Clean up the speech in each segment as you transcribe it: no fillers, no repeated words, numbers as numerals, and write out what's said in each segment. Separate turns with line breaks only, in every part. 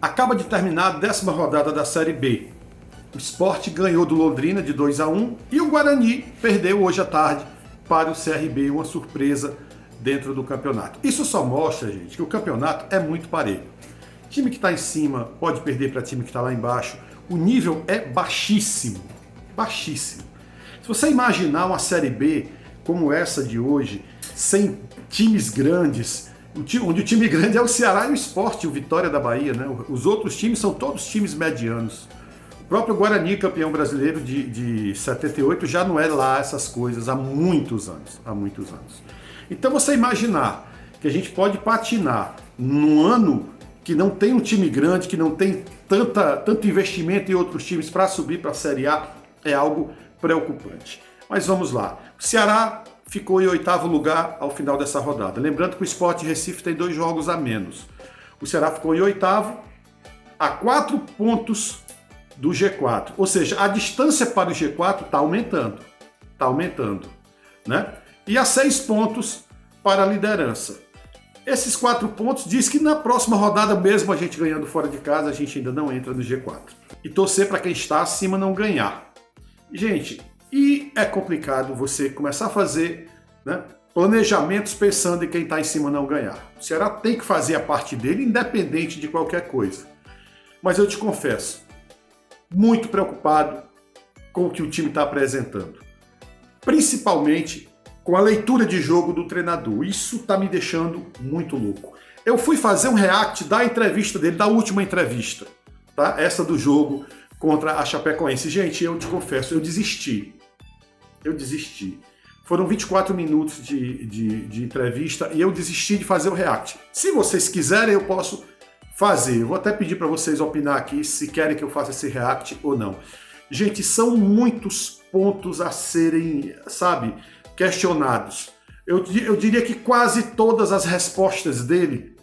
Acaba de terminar a 10ª rodada da Série B. O Sport ganhou do Londrina de 2-1 e o Guarani perdeu hoje à tarde para o CRB, uma surpresa dentro do campeonato. Isso só mostra, gente, que o campeonato é muito parelho. Time que está em cima pode perder para time que está lá embaixo. O nível é baixíssimo, baixíssimo. Se você imaginar uma Série B como essa de hoje, sem times grandes, onde o time grande é o Ceará e o Sport, o Vitória da Bahia, né? Os outros times são todos times medianos. O próprio Guarani, campeão brasileiro de 78, já não é lá essas coisas há muitos anos. Há muitos anos. Então você imaginar que a gente pode patinar num ano que não tem um time grande, que não tem tanto investimento em outros times para subir para a Série A, é algo preocupante. Mas vamos lá. O Ceará ficou em 8º lugar ao final dessa rodada. Lembrando que o Sport Recife tem 2 jogos a menos. O Ceará ficou em 8º, a 4 pontos do G4. Ou seja, a distância para o G4 está aumentando. Está aumentando, né? E a 6 pontos para a liderança. Esses 4 pontos diz que na próxima rodada, mesmo a gente ganhando fora de casa, a gente ainda não entra no G4. E torcer para quem está acima não ganhar. Gente, e é complicado você começar a fazer, né, planejamentos pensando em quem está em cima não ganhar. O Ceará tem que fazer a parte dele, independente de qualquer coisa. Mas eu te confesso, muito preocupado com o que o time está apresentando. Principalmente com a leitura de jogo do treinador. Isso está me deixando muito louco. Eu fui fazer um react da entrevista dele, da última entrevista, tá? Essa do jogo contra a Chapecoense. Gente, eu te confesso, eu desisti. Eu desisti. Foram 24 minutos de entrevista e eu desisti de fazer o react. Se vocês quiserem, eu posso fazer. Eu vou até pedir para vocês opinar aqui se querem que eu faça esse react ou não. Gente, são muitos pontos a serem, sabe, questionados. Eu diria que quase todas as respostas dele,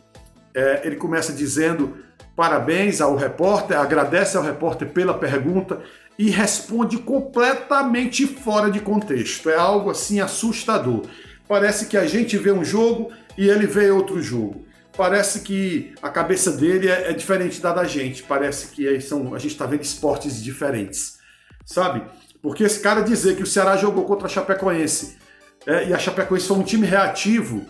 ele começa dizendo parabéns ao repórter, agradece ao repórter pela pergunta e responde completamente fora de contexto. É algo assim assustador. Parece que a gente vê um jogo e ele vê outro jogo. Parece que a cabeça dele é diferente da gente. Parece que a gente está vendo esportes diferentes, sabe? Porque esse cara dizer que o Ceará jogou contra a Chapecoense e a Chapecoense foi um time reativo,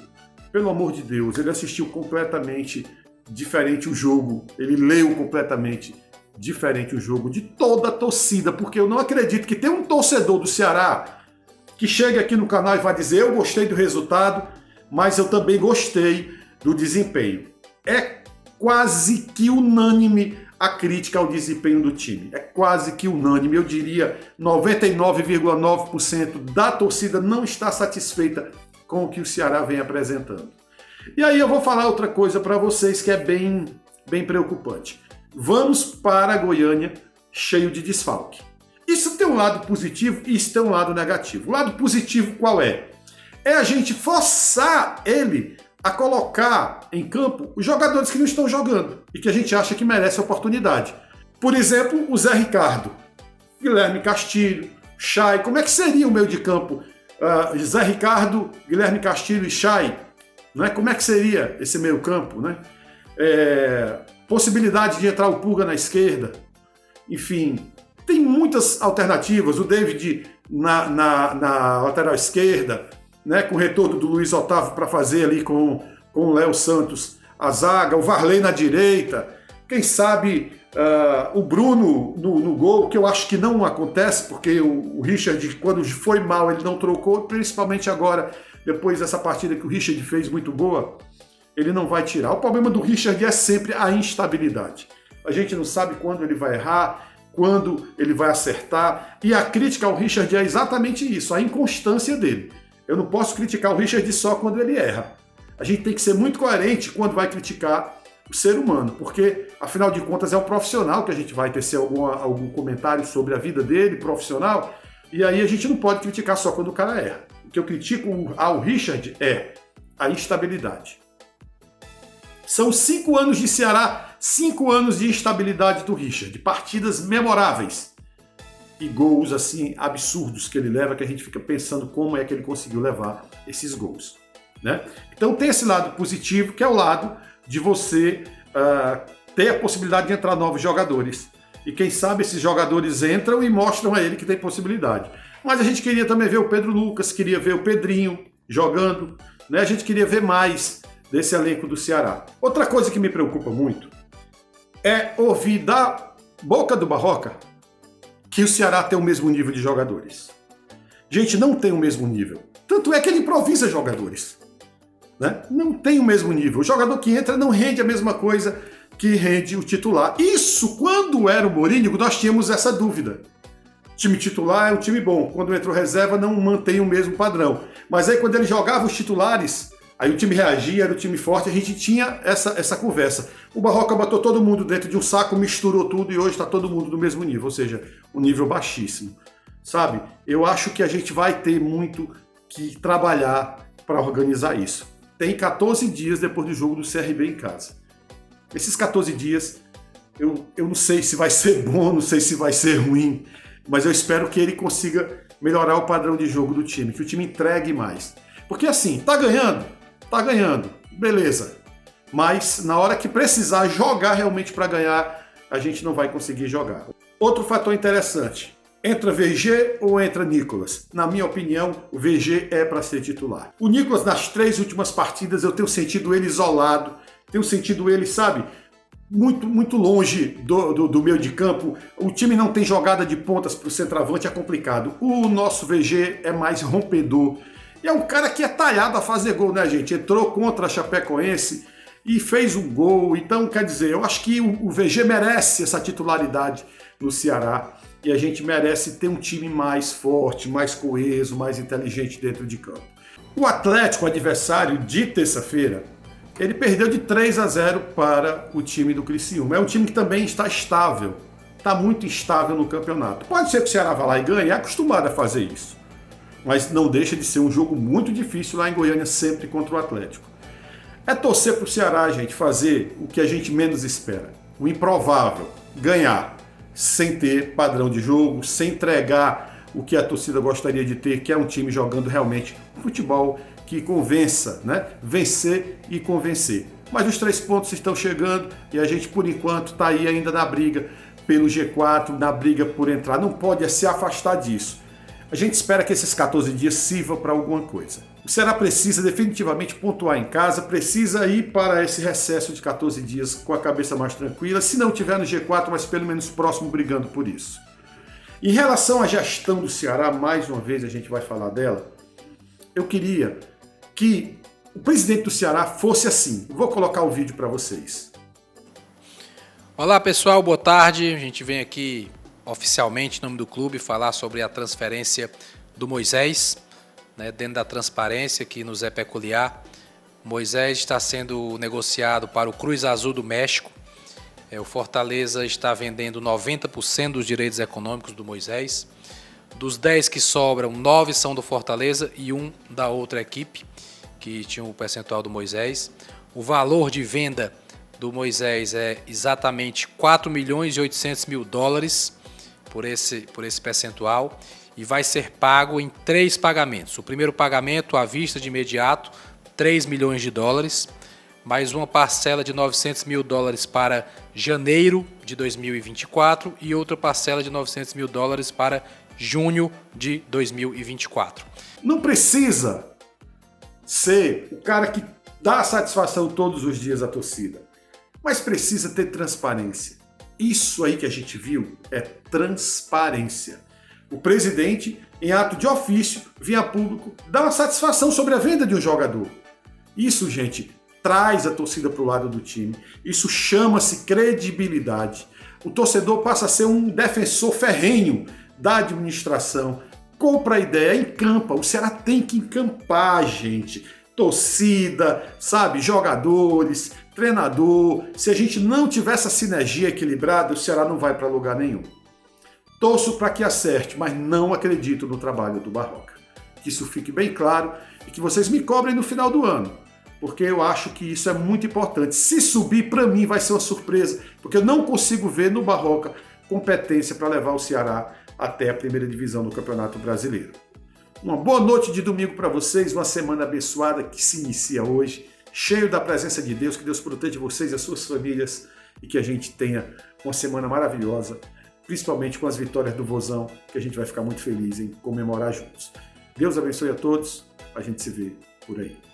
pelo amor de Deus, ele assistiu completamente diferente o jogo, ele leu completamente diferente o jogo de toda a torcida, porque eu não acredito que tem um torcedor do Ceará que chegue aqui no canal e vai dizer eu gostei do resultado, mas eu também gostei do desempenho. É quase que unânime a crítica ao desempenho do time. É quase que unânime. Eu diria 99,9% da torcida não está satisfeita com o que o Ceará vem apresentando. E aí eu vou falar outra coisa para vocês que é bem preocupante. Vamos para Goiânia cheio de desfalque. Isso tem um lado positivo e isso tem um lado negativo. O lado positivo qual é? É a gente forçar ele a colocar em campo os jogadores que não estão jogando e que a gente acha que merece oportunidade. Por exemplo, o Zé Ricardo, Guilherme Castilho, Chay. Como é que seria o meio de campo? Zé Ricardo, Guilherme Castilho e Chay? Né? Como é que seria esse meio campo? Né? Possibilidade de entrar o Pulga na esquerda. Enfim, tem muitas alternativas. O David na lateral esquerda, né, com o retorno do Luiz Otávio para fazer ali com o Léo Santos a zaga, o Varley na direita, quem sabe o Bruno no gol, que eu acho que não acontece, porque o Richard, quando foi mal, ele não trocou, principalmente agora, depois dessa partida que o Richard fez muito boa, ele não vai tirar. O problema do Richard é sempre a instabilidade. A gente não sabe quando ele vai errar, quando ele vai acertar, e a crítica ao Richard é exatamente isso, a inconstância dele. Eu não posso criticar o Richard só quando ele erra. A gente tem que ser muito coerente quando vai criticar o ser humano, porque, afinal de contas, é um profissional que a gente vai tecer algum comentário sobre a vida dele, profissional, e aí a gente não pode criticar só quando o cara erra. O que eu critico ao Richard é a instabilidade. São 5 anos de Ceará, 5 anos de instabilidade do Richard, partidas memoráveis. E gols assim absurdos que ele leva, que a gente fica pensando como é que ele conseguiu levar esses gols, né? Então tem esse lado positivo, que é o lado de você ter a possibilidade de entrar novos jogadores. E quem sabe esses jogadores entram e mostram a ele que tem possibilidade. Mas a gente queria também ver o Pedro Lucas, queria ver o Pedrinho jogando, né? A gente queria ver mais desse elenco do Ceará. Outra coisa que me preocupa muito é ouvir da boca do Barroca que o Ceará tem o mesmo nível de jogadores. Gente, não tem o mesmo nível. Tanto é que ele improvisa jogadores, né? Não tem o mesmo nível. O jogador que entra não rende a mesma coisa que rende o titular. Isso, quando era o Mourinho, nós tínhamos essa dúvida. O time titular é um time bom. Quando entra o reserva, não mantém o mesmo padrão. Mas aí, quando ele jogava os titulares, aí o time reagia, era o time forte, a gente tinha essa conversa. O Barroca botou todo mundo dentro de um saco, misturou tudo e hoje está todo mundo no mesmo nível, ou seja, um nível baixíssimo. Sabe? Eu acho que a gente vai ter muito que trabalhar para organizar isso. Tem 14 dias depois do jogo do CRB em casa. Esses 14 dias, eu não sei se vai ser bom, não sei se vai ser ruim, mas eu espero que ele consiga melhorar o padrão de jogo do time, que o time entregue mais. Porque assim, tá ganhando, beleza. Mas na hora que precisar jogar realmente para ganhar, a gente não vai conseguir jogar. Outro fator interessante, entra VG ou entra Nicolas? Na minha opinião, o VG é para ser titular. O Nicolas, nas 3 últimas partidas, eu tenho sentido ele isolado, tenho sentido ele, sabe, muito longe do meio de campo. O time não tem jogada de pontas para o centroavante, é complicado. O nosso VG é mais rompedor. E é um cara que é talhado a fazer gol, né, gente? Entrou contra a Chapecoense e fez um gol. Então, quer dizer, eu acho que o VG merece essa titularidade no Ceará. E a gente merece ter um time mais forte, mais coeso, mais inteligente dentro de campo. O Atlético, adversário de terça-feira, ele perdeu de 3-0 para o time do Criciúma. É um time que também está estável, está muito instável no campeonato. Pode ser que o Ceará vá lá e ganhe, é acostumado a fazer isso. Mas não deixa de ser um jogo muito difícil lá em Goiânia, sempre contra o Atlético. É torcer para o Ceará, gente, fazer o que a gente menos espera. O improvável, ganhar, sem ter padrão de jogo, sem entregar o que a torcida gostaria de ter, que é um time jogando realmente futebol que convença, né? Vencer e convencer. Mas os 3 pontos estão chegando e a gente, por enquanto, está aí ainda na briga pelo G4, na briga por entrar. Não pode se afastar disso. A gente espera que esses 14 dias sirvam para alguma coisa. O Ceará precisa definitivamente pontuar em casa, precisa ir para esse recesso de 14 dias com a cabeça mais tranquila, se não tiver no G4, mas pelo menos próximo brigando por isso. Em relação à gestão do Ceará, mais uma vez a gente vai falar dela, eu queria que o presidente do Ceará fosse assim. Vou colocar o vídeo para vocês.
Olá pessoal, boa tarde. A gente vem aqui oficialmente, em nome do clube, falar sobre a transferência do Moisés, né, dentro da transparência que nos é peculiar. Moisés está sendo negociado para o Cruz Azul do México. O Fortaleza está vendendo 90% dos direitos econômicos do Moisés. Dos 10 que sobram, 9 são do Fortaleza e 1 da outra equipe, que tinha o percentual do Moisés. O valor de venda do Moisés é exatamente 4 milhões e 800 mil dólares por esse percentual e vai ser pago em 3 pagamentos. O primeiro pagamento à vista de imediato, 3 milhões de dólares, mais uma parcela de 900 mil dólares para janeiro de 2024 e outra parcela de 900 mil dólares para junho de 2024.
Não precisa ser o cara que dá satisfação todos os dias à torcida, mas precisa ter transparência. Isso aí que a gente viu é transparência. O presidente, em ato de ofício, vem a público dar uma satisfação sobre a venda de um jogador. Isso, gente, traz a torcida para o lado do time. Isso chama-se credibilidade. O torcedor passa a ser um defensor ferrenho da administração. Compra a ideia, encampa. O Ceará tem que encampar, gente. Torcida, sabe, jogadores, treinador. Se a gente não tiver essa sinergia equilibrada, o Ceará não vai para lugar nenhum. Torço para que acerte, mas não acredito no trabalho do Barroca. Que isso fique bem claro e que vocês me cobrem no final do ano, porque eu acho que isso é muito importante. Se subir, para mim vai ser uma surpresa, porque eu não consigo ver no Barroca competência para levar o Ceará até a primeira divisão do Campeonato Brasileiro. Uma boa noite de domingo para vocês, uma semana abençoada que se inicia hoje, cheio da presença de Deus, que Deus proteja vocês e as suas famílias e que a gente tenha uma semana maravilhosa, principalmente com as vitórias do Vozão, que a gente vai ficar muito feliz em comemorar juntos. Deus abençoe a todos, a gente se vê por aí.